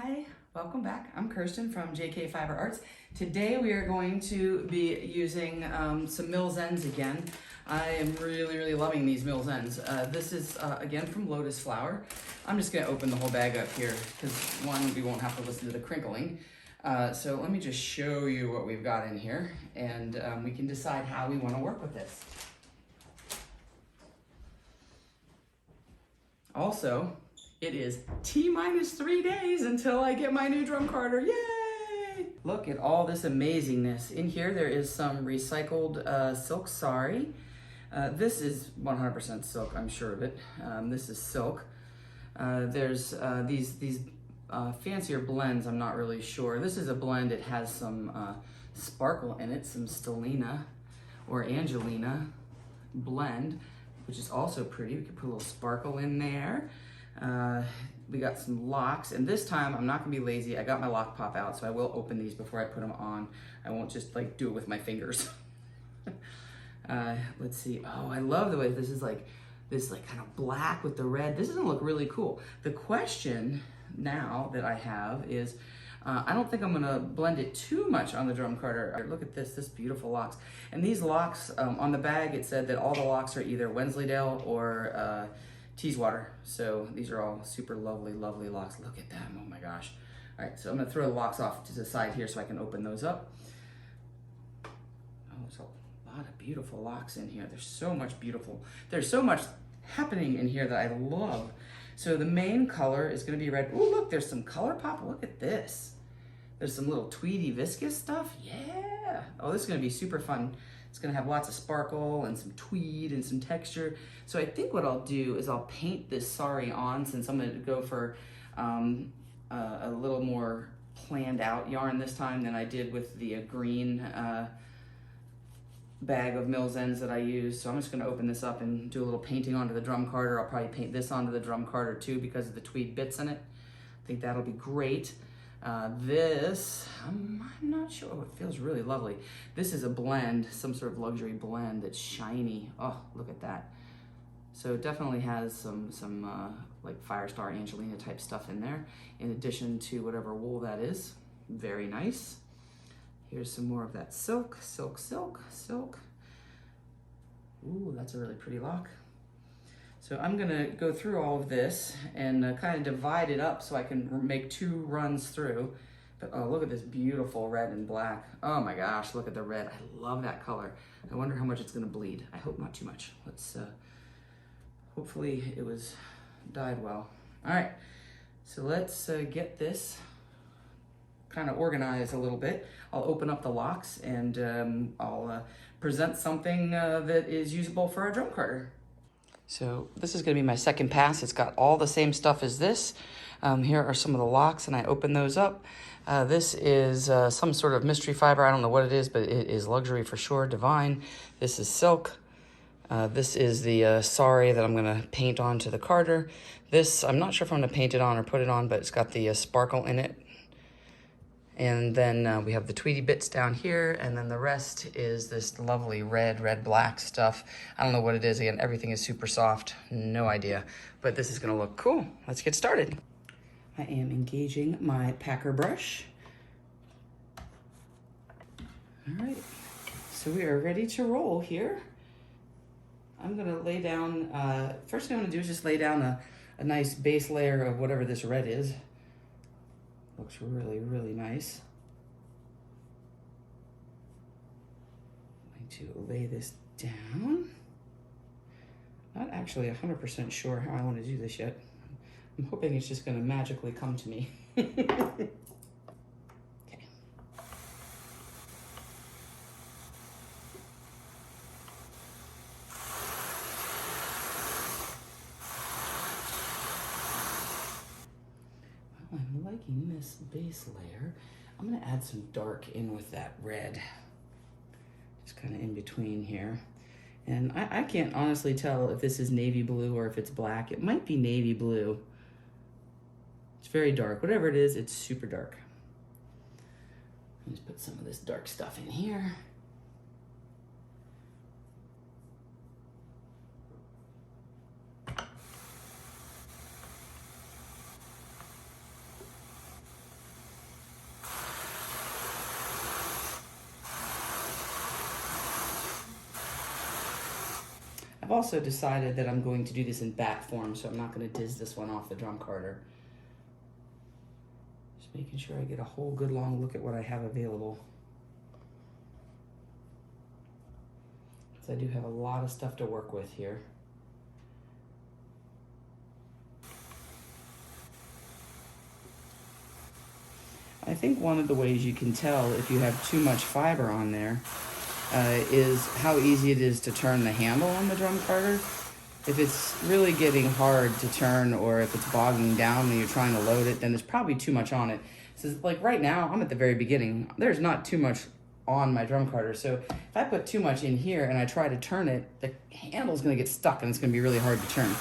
Hi, welcome back. I'm Kirsten from JK Fiber Arts. Today we are going to be using some Mills ends again. I am really loving these Mills ends. This is again from Lotus Flower. I'm just gonna open the whole bag up here because one, we won't have to listen to the crinkling. So let me just show you what we've got in here and we can decide how we wanna work with this. Also, it is T-3 days until I get my new drum carder. Yay! Look at all this amazingness. In here, there is some recycled silk sari. This is 100% silk, I'm sure of it. This is silk. There's these fancier blends, I'm not really sure. This is a blend, it has some sparkle in it, some Stellina or Angelina blend, which is also pretty. We could put a little sparkle in there. We got some locks, and this time I'm not gonna be lazy. I got my lock pop out, so I will open these before I put them on. I won't just like do it with my fingers. Let's see. Oh, I love the way this is like kind of black with the red. This is gonna look really cool. The question now that I have is, I don't think I'm gonna blend it too much on the drum carder. Look at this beautiful locks. And these locks, on the bag it said that all the locks are either Wensleydale or Teeswater. So these are all super lovely locks. Look at them, oh my gosh. All right, so I'm gonna throw the locks off to the side here so I can open those up. Oh, there's a lot of beautiful locks in here. There's so much happening in here that I love. So the main color is gonna be red. Oh, look, there's some color pop. Look at this. There's some little tweedy viscous stuff. Yeah. Oh, this is gonna be super fun. It's gonna have lots of sparkle and some tweed and some texture. So I think what I'll do is I'll paint this sari on, since I'm gonna go for a little more planned out yarn this time than I did with the green bag of Mills ends that I used. So I'm just gonna open this up and do a little painting onto the drum carder. I'll probably paint this onto the drum carder too because of the tweed bits in it. I think that'll be great. This, I'm not sure. Oh, it feels really lovely. This is a blend, some sort of luxury blend that's shiny. Oh, look at that. So it definitely has some like Firestar Angelina type stuff in there, in addition to whatever wool that is. Very nice. Here's some more of that silk. Ooh, that's a really pretty lock. So I'm gonna go through all of this and kind of divide it up so I can make two runs through. But oh, look at this beautiful red and black. Oh my gosh, look at the red. I love that color. I wonder how much it's gonna bleed. I hope not too much. Let's, hopefully it was dyed well. All right, so let's get this kind of organized a little bit. I'll open up the locks and I'll present something that is usable for a drum carder. So this is gonna be my second pass. It's got all the same stuff as this. Here are some of the locks and I open those up. This is some sort of mystery fiber. I don't know what it is, but it is luxury for sure, divine. This is silk. This is the sari that I'm gonna paint onto the carder. This, I'm not sure if I'm gonna paint it on or put it on, but it's got the sparkle in it. And then we have the tweedy bits down here, and then the rest is this lovely red-black stuff. I don't know what it is. Again, everything is super soft, no idea. But this is gonna look cool. Let's get started. I am engaging my packer brush. All right, so we are ready to roll here. I'm gonna lay down, first thing I'm gonna do is just lay down a nice base layer of whatever this red is. Looks really nice. I'm going to lay this down. Not actually 100% sure how I want to do this yet. I'm hoping it's just going to magically come to me. Okay. I'm liking this base layer. I'm gonna add some dark in with that red. Just kind of in between here. And I can't honestly tell if this is navy blue or if it's black. It might be navy blue. It's very dark. Whatever it is, it's super dark. Let's put some of this dark stuff in here. I've also decided that I'm going to do this in Batt form, so I'm not going to diz this one off the drum carder. Just making sure I get a whole good long look at what I have available. Because I do have a lot of stuff to work with here. I think one of the ways you can tell if you have too much fiber on there is how easy it is to turn the handle on the drum carder. If it's really getting hard to turn, or if it's bogging down when you're trying to load it, then there's probably too much on it. So like right now, I'm at the very beginning. There's not too much on my drum carder. So if I put too much in here and I try to turn it, the handle's gonna get stuck and it's gonna be really hard to turn.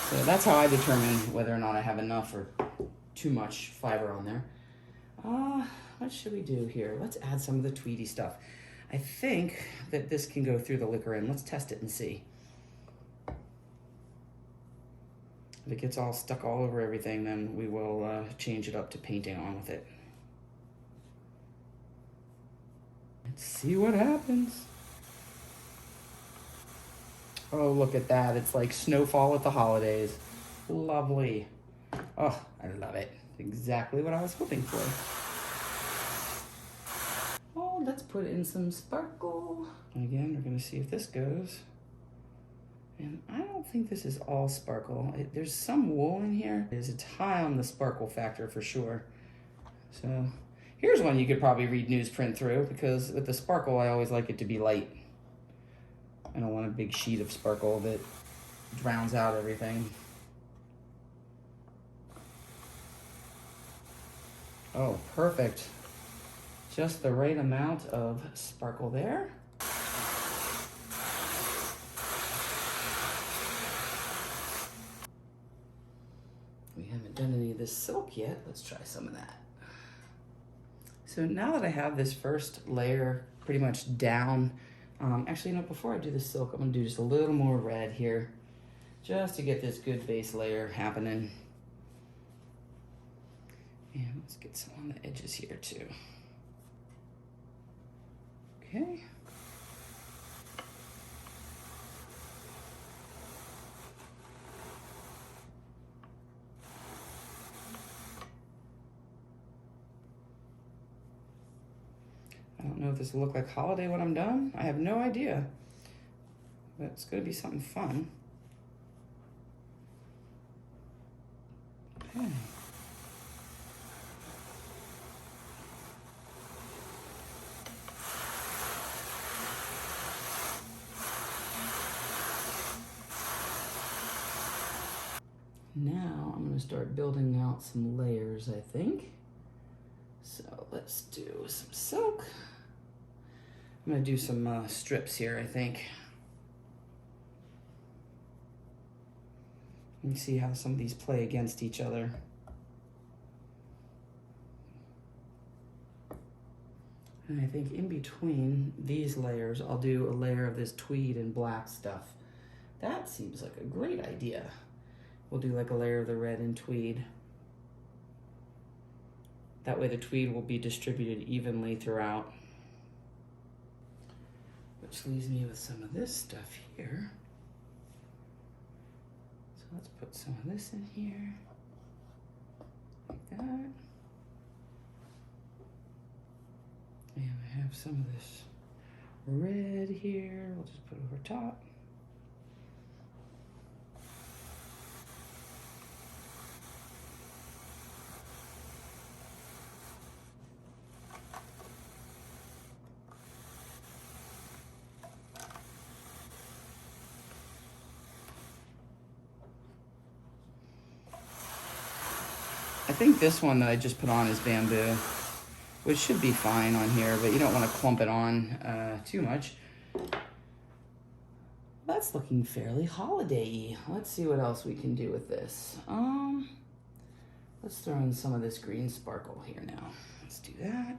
So that's how I determine whether or not I have enough or too much fiber on there. What should we do here? Let's add some of the tweedy stuff. I think that this can go through the liquor in. Let's test it and see. If it gets all stuck all over everything, then we will change it up to painting on with it. Let's see what happens. Oh, look at that. It's like snowfall at the holidays. Lovely. Oh, I love it. Exactly what I was hoping for. Oh, let's put in some sparkle. Again, we're gonna see if this goes. And I don't think this is all sparkle. There's some wool in here. It's high on the sparkle factor for sure. So here's one you could probably read newsprint through, because with the sparkle, I always like it to be light. I don't want a big sheet of sparkle that drowns out everything. Oh, perfect. Just the right amount of sparkle there. We haven't done any of this silk yet. Let's try some of that. So now that I have this first layer pretty much down, actually, you know, before I do the silk, I'm gonna do just a little more red here, just to get this good base layer happening. And let's get some on the edges here too. Okay. I don't know if this will look like holiday when I'm done. I have no idea. But it's gonna be something fun. Okay. Now I'm gonna start building out some layers, I think. So let's do some silk. I'm gonna do some strips here, I think. Let me see how some of these play against each other. And I think in between these layers, I'll do a layer of this tweed and black stuff. That seems like a great idea. We'll do like a layer of the red and tweed. That way the tweed will be distributed evenly throughout. Which leaves me with some of this stuff here. So let's put some of this in here, like that. And I have some of this red here. We'll just put it over top. I think this one that I just put on is bamboo, which should be fine on here, but you don't want to clump it on too much. That's looking fairly holiday-y. Let's see what else we can do with this. Let's throw in some of this green sparkle here now. Let's do that.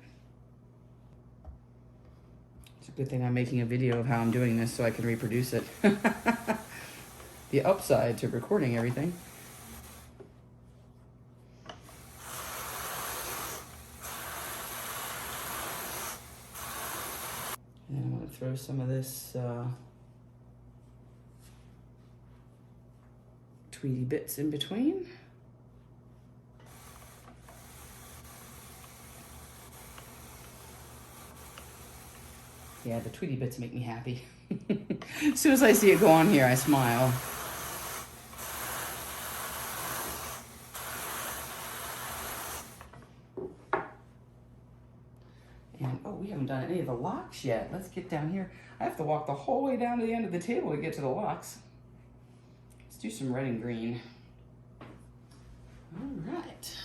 It's a good thing I'm making a video of how I'm doing this so I can reproduce it. The upside to recording everything. And I'm gonna throw some of this tweedy bits in between. Yeah, the tweedy bits make me happy. As soon as I see it go on here, I smile. And, oh, we haven't done any of the locks yet. Let's get down here. I have to walk the whole way down to the end of the table to get to the locks. Let's do some red and green. All right.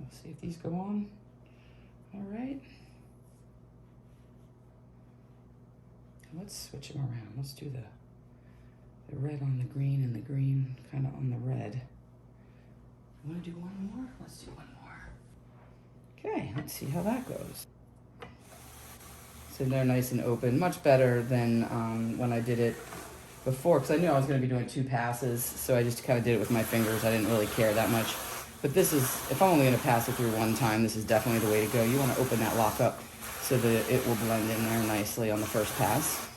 Let's see if these go on. All right. Let's switch them around. Let's do the red on the green and the green kind of on the red. You want to do one more? Let's do one more. Okay, let's see how that goes. So they're nice and open, much better than when I did it before, because I knew I was going to be doing 2 passes, so I just kind of did it with my fingers. I didn't really care that much. But this is, if I'm only going to pass it through one time, this is definitely the way to go. You want to open that lock up so that it will blend in there nicely on the first pass.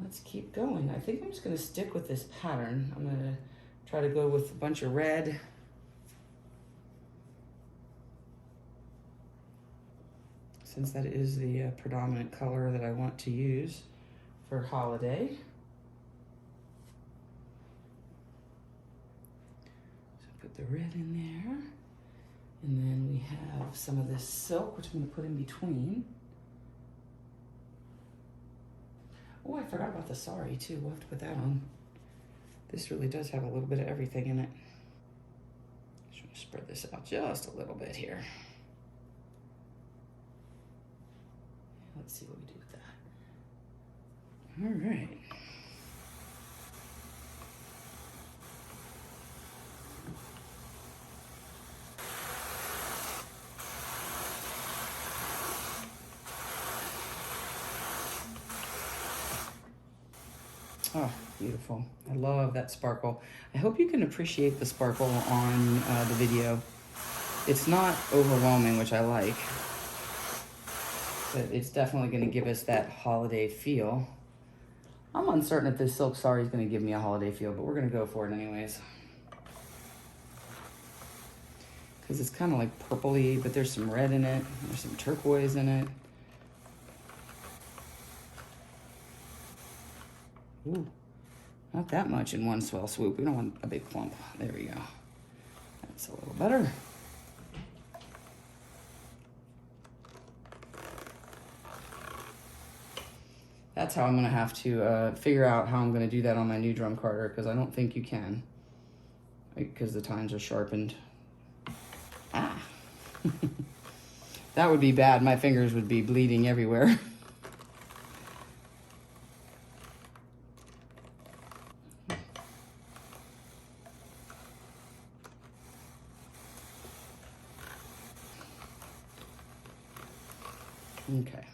Let's keep going. I think I'm just going to stick with this pattern. I'm going to try to go with a bunch of red. Since that is the predominant color that I want to use for holiday. So put the red in there. And then we have some of this silk, which I'm going to put in between. Oh, I forgot about the sari too. We'll have to put that on. This really does have a little bit of everything in it. Just want to spread this out just a little bit here. Let's see what we do with that. All right. Oh, beautiful. I love that sparkle. I hope you can appreciate the sparkle on the video. It's not overwhelming, which I like, but it's definitely going to give us that holiday feel. I'm uncertain if this silk sari is going to give me a holiday feel, but we're going to go for it anyways. Because it's kind of like purpley, but there's some red in it. There's some turquoise in it. Ooh, not that much in one swell swoop. We don't want a big clump. There we go. That's a little better. That's how I'm gonna have to figure out how I'm gonna do that on my new drum carder, because I don't think you can, because the tines are sharpened. Ah, that would be bad. My fingers would be bleeding everywhere. Okay.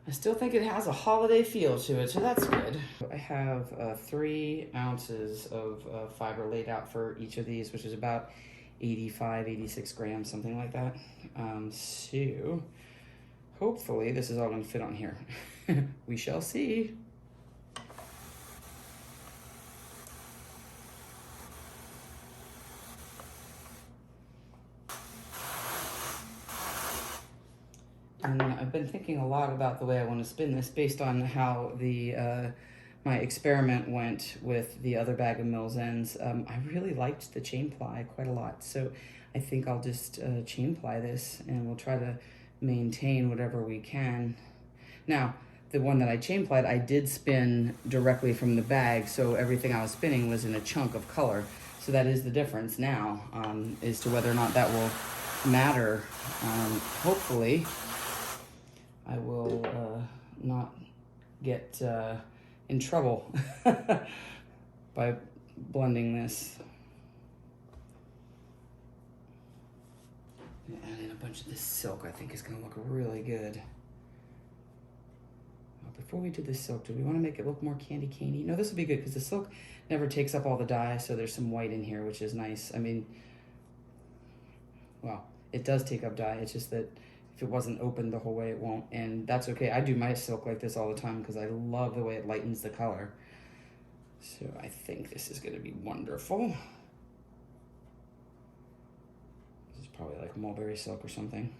I still think it has a holiday feel to it, so that's good. I have 3 ounces of fiber laid out for each of these, which is about 85, 86 grams, something like that. So hopefully this is all going to fit on here. We shall see. And I've been thinking a lot about the way I want to spin this based on how the my experiment went with the other bag of Mills ends. I really liked the chain ply quite a lot, so I think I'll just chain ply this, and we'll try to maintain whatever we can. Now, the one that I chain plied, I did spin directly from the bag, so everything I was spinning was in a chunk of color. So that is the difference now, as to whether or not that will matter. Hopefully, I will not get in trouble by blending this. Add in a bunch of this silk. I think is going to look really good. I'll before we do the silk, do we want to make it look more candy caney? No, this will be good because the silk never takes up all the dye, so there's some white in here, which is nice. I mean, well, it does take up dye. It's just that if it wasn't open the whole way, it won't, and that's okay. I do my silk like this all the time because I love the way it lightens the color. So I think this is going to be wonderful. This is probably like mulberry silk or something.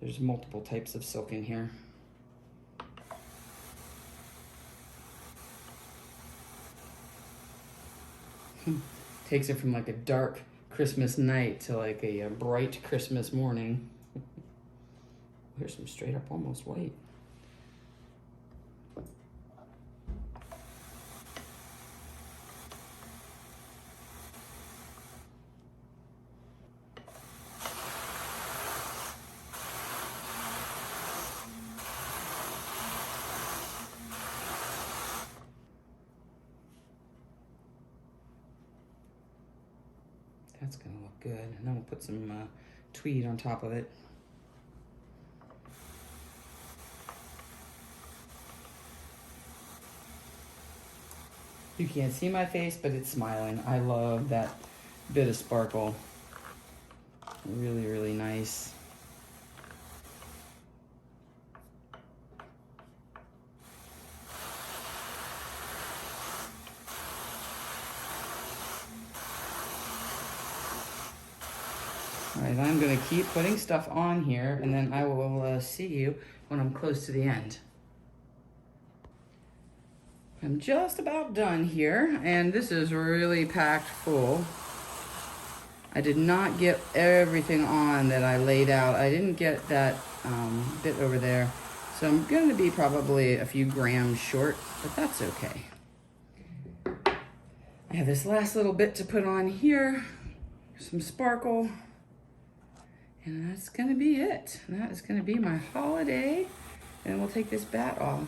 There's multiple types of silk in here. Takes it from like a dark Christmas night to like a bright Christmas morning. Here's some straight up almost white. That's gonna look good. And then we'll put some tweed on top of it. You can't see my face, but it's smiling. I love that bit of sparkle. Really, really nice. All right, I'm gonna keep putting stuff on here, and then I will see you when I'm close to the end. I'm just about done here, and this is really packed full. I did not get everything on that I laid out. I didn't get that bit over there, so I'm gonna be probably a few grams short, but that's okay. I have this last little bit to put on here, some sparkle, and that's gonna be it. That is gonna be my holiday, and we'll take this bat off.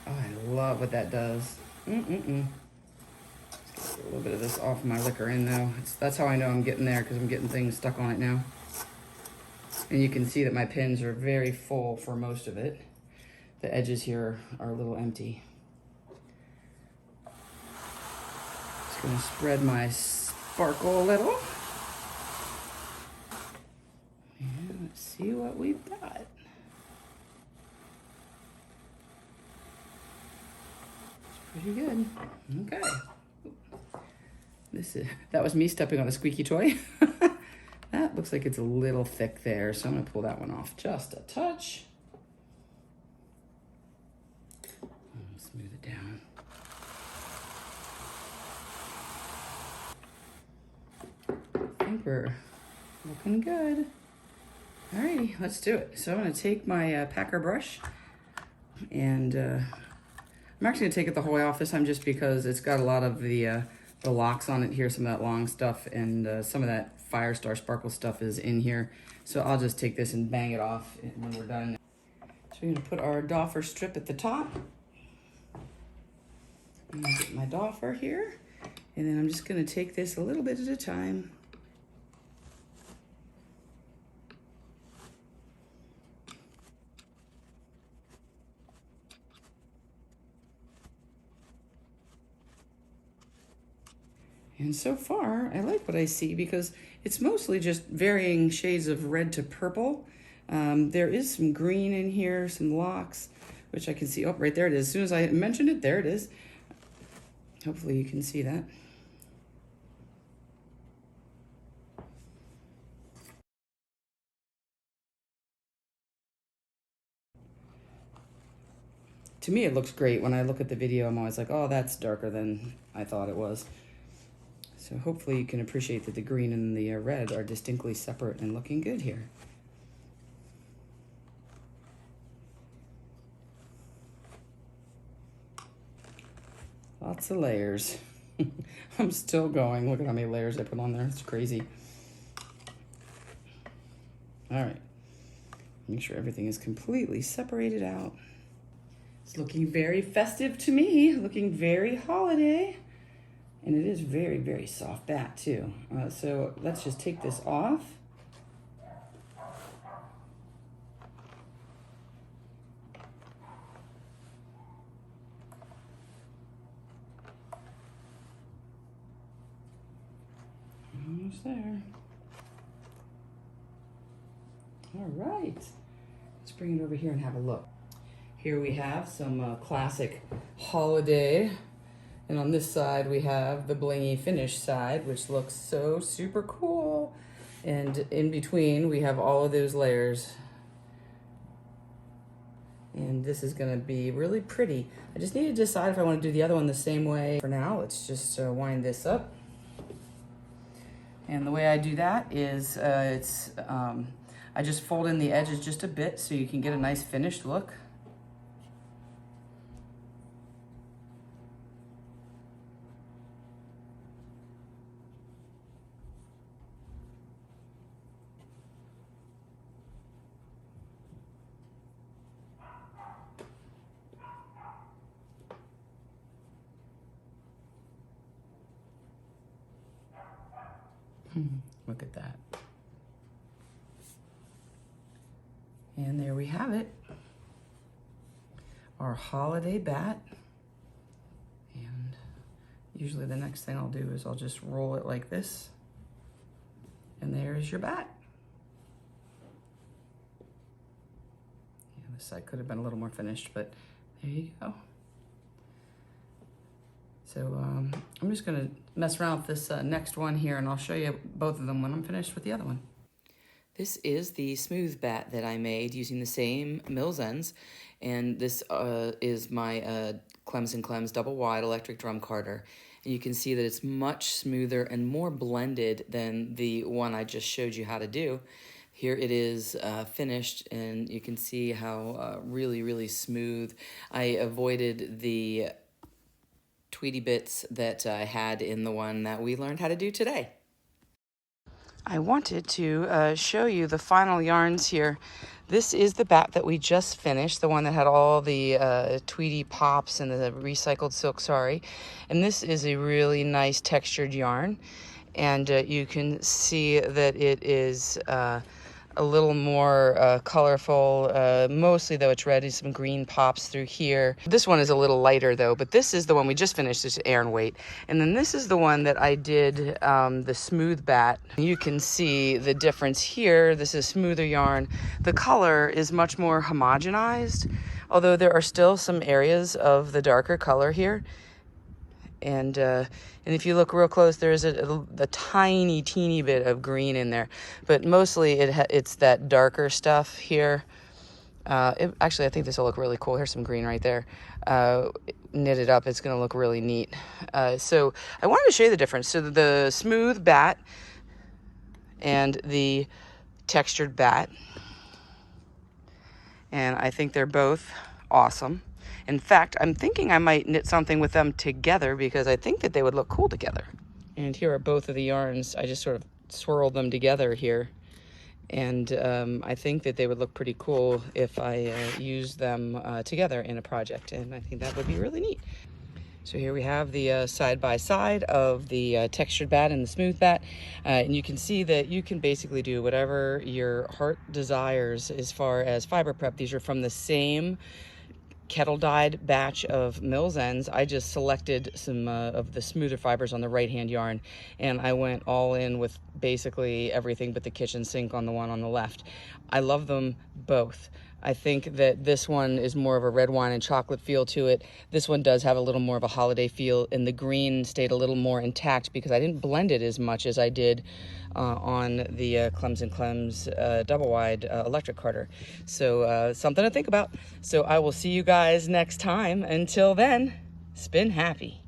Oh, I love what that does. Let's get a little bit of this off my liquor in though. That's how I know I'm getting there, because I'm getting things stuck on it now. And you can see that my pins are very full for most of it. The edges here are a little empty. Just gonna spread my sparkle a little. And let's see what we've got. Pretty good. Okay. That was me stepping on a squeaky toy. That looks like it's a little thick there, so I'm gonna pull that one off just a touch. Smooth it down. I think we're looking good. Alrighty, let's do it. So I'm gonna take my packer brush, and I'm actually gonna take it the whole way off this time, just because it's got a lot of the locks on it here, some of that long stuff, and some of that Firestar Sparkle stuff is in here. So I'll just take this and bang it off when we're done. So we're gonna put our doffer strip at the top. I'm gonna get my doffer here, and then I'm just gonna take this a little bit at a time. And so far, I like what I see, because it's mostly just varying shades of red to purple. There is some green in here, some locks, which I can see. Oh, right there it is. As soon as I mentioned it, there it is. Hopefully you can see that. To me, it looks great. When I look at the video, I'm always like, oh, that's darker than I thought it was. So hopefully you can appreciate that the green and the red are distinctly separate and looking good here. Lots of layers. I'm still going. Look at how many layers I put on there. It's crazy. All right. Make sure everything is completely separated out. It's looking very festive to me, looking very holiday. And it is very, very soft bat too. So let's just take this off. Almost there. All right. Let's bring it over here and have a look. Here we have some classic holiday. And on this side, we have the blingy finish side, which looks so super cool. And in between, we have all of those layers. And this is gonna be really pretty. I just need to decide if I wanna do the other one the same way. For now, let's just wind this up. And the way I do that is I just fold in the edges just a bit so you can get a nice finished look. Look at that. And there we have it. Our holiday bat. And usually the next thing I'll do is I'll just roll it like this. And there's your bat. Yeah, this side could have been a little more finished, but there you go. So I'm just gonna mess around with this next one here, and I'll show you both of them when I'm finished with the other one. This is the smooth bat that I made using the same Mills ends, and this is my Clems & Clems double wide electric drum carder. And you can see that it's much smoother and more blended than the one I just showed you how to do. Here it is finished, and you can see how really, really smooth. I avoided the tweety bits that I had in the one that we learned how to do today. I wanted to show you the final yarns here. This is the bat that we just finished, the one that had all the tweety pops and the recycled silk sari. And this is a really nice textured yarn. And you can see that it is a little more colorful, mostly though it's red, and some green pops through here. This one is a little lighter though, but this is the one we just finished, it's Aran weight. And then this is the one that I did the smooth bat. You can see the difference here. This is smoother yarn. The color is much more homogenized, although there are still some areas of the darker color here. And if you look real close, there's a tiny, teeny bit of green in there. But mostly it's that darker stuff here. Actually, I think this will look really cool. Here's some green right there. Knit it up, it's going to look really neat. So I wanted to show you the difference. So the smooth bat and the textured bat. And I think they're both awesome. In fact, I'm thinking I might knit something with them together because I think that they would look cool together. And here are both of the yarns. I just sort of swirled them together here. And I think that they would look pretty cool if I used them together in a project. And I think that would be really neat. So here we have the side-by-side of the textured bat and the smooth bat. And you can see that you can basically do whatever your heart desires as far as fiber prep. These are from the same kettle dyed batch of Mills ends. I just selected some of the smoother fibers on the right hand yarn, and I went all in with basically everything but the kitchen sink on the one on the left. I love them both. I think that this one is more of a red wine and chocolate feel to it. This one does have a little more of a holiday feel, and the green stayed a little more intact because I didn't blend it as much as I did on the Clems & Clems double wide electric carder. So something to think about. So I will see you guys next time. Until then, spin happy.